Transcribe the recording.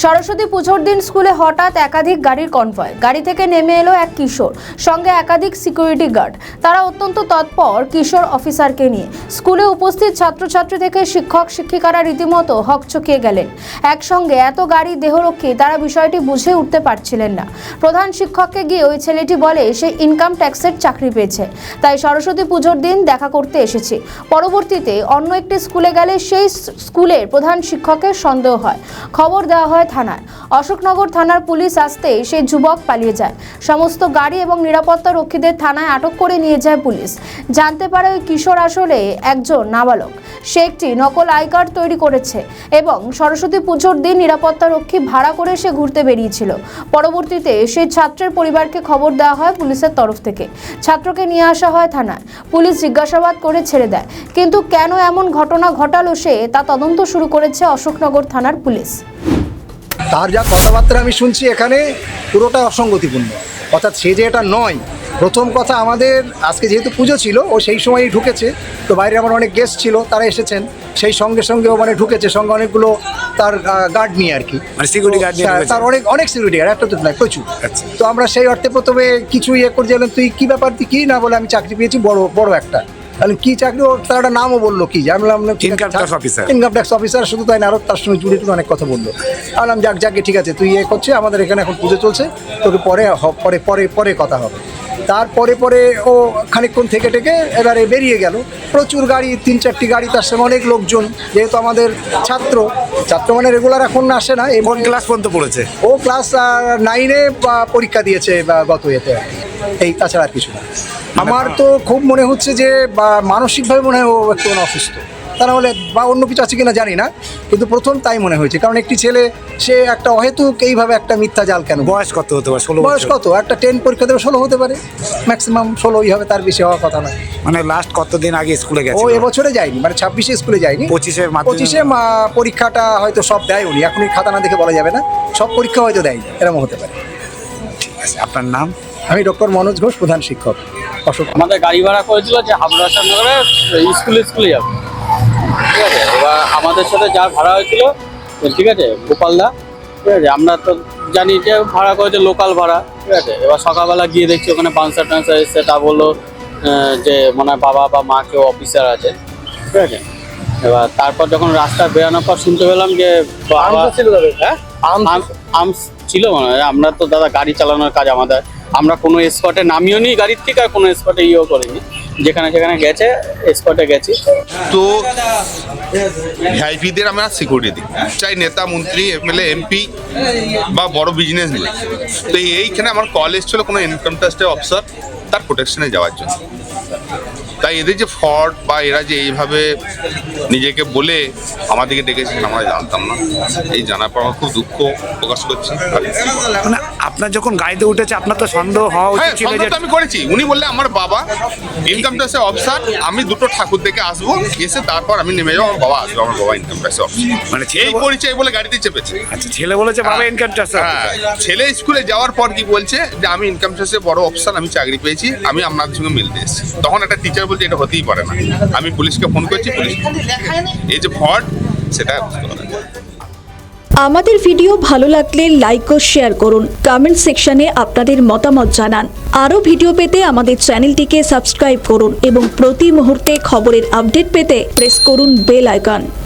সরস্বতী পুজোর দিন স্কুলে হঠাৎ একাধিক গাড়ির কনভয়। গাড়ি থেকে নেমে এলো এক কিশোর, সঙ্গে একাধিক সিকিউরিটি গার্ড। তারা অত্যন্ত তৎপর কিশোর অফিসারকে নিয়ে। স্কুলে উপস্থিত ছাত্রছাত্রী থেকে শিক্ষক শিক্ষিকারা রীতিমতো হকচকিয়ে গেলেন। একসঙ্গে এত গাড়ি দেহরক্ষী, তারা বিষয়টি বুঝে উঠতে পারছিলেন না। প্রধান শিক্ষককে গিয়ে ওই ছেলেটি বলে সে ইনকাম ট্যাক্সের চাকরি পেয়েছে, তাই সরস্বতী পুজোর দিন দেখা করতে এসেছি। পরবর্তীতে অন্য একটি স্কুলে গেলে সেই স্কুলের প্রধান শিক্ষকের সন্দেহ হয়। খবর দেওয়া হয় থানায়। অশোকনগর থানার পুলিশ আসতেই সেই যুবক পালিয়ে যায়। সমস্ত গাড়ি এবং নিরাপত্তা রক্ষীদের থানায় আটক করে নিয়ে যায় পুলিশ। জানতে পারে ওই কিশোর আসলে একজন নাবালক। সে একটি নকল আই কার্ড তৈরি করেছে এবং সরস্বতী পুজোর দিন নিরাপত্তা রক্ষী ভাড়া করে সে ঘুরতে বেরিয়েছিল। পরবর্তীতে সেই ছাত্রের পরিবারকে খবর দেওয়া হয় পুলিশের তরফ থেকে। ছাত্রকে নিয়ে আসা হয় থানায়। পুলিশ জিজ্ঞাসাবাদ করে ছেড়ে দেয়, কিন্তু কেন এমন ঘটনা ঘটালো সে তা তদন্ত শুরু করেছে অশোকনগর থানার পুলিশ। তার যা কথাবার্তা আমি শুনছি এখানে পুরোটা অসঙ্গতিপূর্ণ। অর্থাৎ সে যে এটা নয়। প্রথম কথা, আমাদের আজকে যেহেতু পুজো ছিল, ও সেই সময়ই ঢুকেছে। তো বাইরে আমার অনেক গেস্ট ছিল, তারা এসেছেন, সেই সঙ্গে সঙ্গে ও মানে ঢুকেছে, সঙ্গে অনেকগুলো তার গার্ড নিয়ে আর কি, মানে সিকিউরিটি গার্ড নিয়ে তার অনেক সিকিউরিটি গার্ড, একটা তো নয়, প্রচুর। তো আমরা সেই অর্থে প্রথমে কিছু করে দিলাম, তুই কী ব্যাপার, তুই কী না বলে, আমি চাকরি পেয়েছি বড় একটা। তাহলে কী চাকরি, ওর তার একটা নামও বললো, কি জানলাম ইনকাম ট্যাক্স অফিসার। শুধু তাই না, আরও তার সঙ্গে জুড়ে অনেক কথা বললো। বললাম যাকে ঠিক আছে, তুই করছে, আমাদের এখানে এখন পুজো চলছে, তোকে পরে কথা হবে। তারপরে ও খানিকক্ষণ থেকে এবারে বেরিয়ে গেল। প্রচুর গাড়ি, 3-4টি গাড়ি, তার সঙ্গে অনেক লোকজন। যেহেতু আমাদের ছাত্র মানে রেগুলার এখন আসে না। কোন ক্লাস পর্যন্ত পড়েছে ও? ক্লাস 9-এ পরীক্ষা দিয়েছে গত এতে, এই তাছাড়া আর কিছু না। আমার তো খুব মনে হচ্ছে যে মানসিকভাবে মনে হয় ও একটু অসুস্থ, তা নাহলে বা অন্য কিছু আছে কিনা জানি না, কিন্তু প্রথম তাই মনে হয়েছে। কারণ একটি ছেলে, সে একটা অহেতুক এইভাবে একটা মিথ্যা জাল কেন? বয়স কত হতে পারে? 16 বয়স কত? একটা 10 পরীক্ষা দেবে, 16 হতে পারে, ম্যাক্সিমাম 16ই হবে, তার বেশি হওয়ার কথা না। মানে লাস্ট কতদিন আগে স্কুলে গেছে? ও এবছরে যায়নি, মানে 26-এ স্কুলে যায়নি। 25-এ পরীক্ষাটা হয়তো সব দেয় উনি, এখনই খাতা না দেখে বলা যাবে না, সব পরীক্ষা হয়তো দেয়নি, এরকম হতে পারে। ঠিক আছে, আপনার নাম? আমি ডক্টর মনোজ ঘোষ, প্রধান শিক্ষক, অশোক। আমাদের গাড়ি ভাড়া করেছিল যে হাবড়াসানগরে স্কুলে যাবে, ঠিক আছে। এবার আমাদের সাথে যার ভাড়া হয়েছিল, ঠিক আছে, গোপালদা, ঠিক আছে। আমরা তো জানি যে ভাড়া করেছে লোকাল ভাড়া, ঠিক আছে। এবার সকালবেলা গিয়ে দেখছি ওখানে বাউন্সার টান্সার এসছে, তা বললো যে মনে হয় বাবা বা মা কেউ অফিসার আছে, ঠিক আছে। এবার তারপর যখন রাস্তা বেরানোর পর শুনতে পেলাম যে আর্মস ছিল, মনে হয়। আমরা তো দাদা গাড়ি চালানোর কাজ আমাদের, আমরা কোনো স্পটে নামিও নি গাড়ির থেকে, আর কোনো স্পটে ইয়েও করিনি। যেখানে গেছে স্পটে গেছি। তো ভিআইপিদের আমরা সিকিউরিটি দিই, চাই নেতা মন্ত্রী এমএলএ এমপি বা বড় বিজনেস নিয়ে। তো এইখানে আমার কল এসেছিল কোনো ইনকাম ট্যাক্সের অফিসার, তার প্রোটেকশনে যাওয়ার জন্য। তাই এদের যে ফ্রড বা এরা যে এইভাবে নিজেকে বলে আমাদেরকে ডেকেছেন, আমরা জানতাম না। এই জানার পর আমার খুব দুঃখ প্রকাশ করছি। মানে আপনার যখন গাড়িতে উঠেছে, আপনার তো সন্দেহ হওয়া উচিত ছিল যে আমি করেছি। উনি বললে আমার বাবা ইনকাম ট্যাক্সের অফিসার, আমি দুটো ঠাকুর দেখে আসবো, এসে তারপর আমি নেমে যাবো, আমার বাবা আসবো, আমার বাবা ইনকাম ট্যাক্সের অফিসার। মানে এই পরিচয় বলে গাড়িতে চেপেছে। আচ্ছা, ছেলে বলেছে বাবা ইনকাম ট্যাক্স। হ্যাঁ, ছেলে স্কুলে যাওয়ার পর কি বলছে যে আমি ইনকাম ট্যাক্সের বড় অফিসার, আমি চাকরি পেয়েছি, আমি আপনাদের সঙ্গে মিলতে এসেছি। তখন একটা টিচার বলছে এটা হতেই পারে না। আমি পুলিশকে ফোন করছি, পুলিশ এই যে ফ্রড সেটা বুঝতে পারে। আমাদের ভিডিও ভালো লাগলে লাইক ও শেয়ার করুন, কমেন্ট সেকশনে আপনাদের মতামত জানান। আরও ভিডিও পেতে আমাদের চ্যানেলটিকে সাবস্ক্রাইব করুন এবং প্রতি মুহূর্তে খবরের আপডেট পেতে প্রেস করুন বেল আইকন।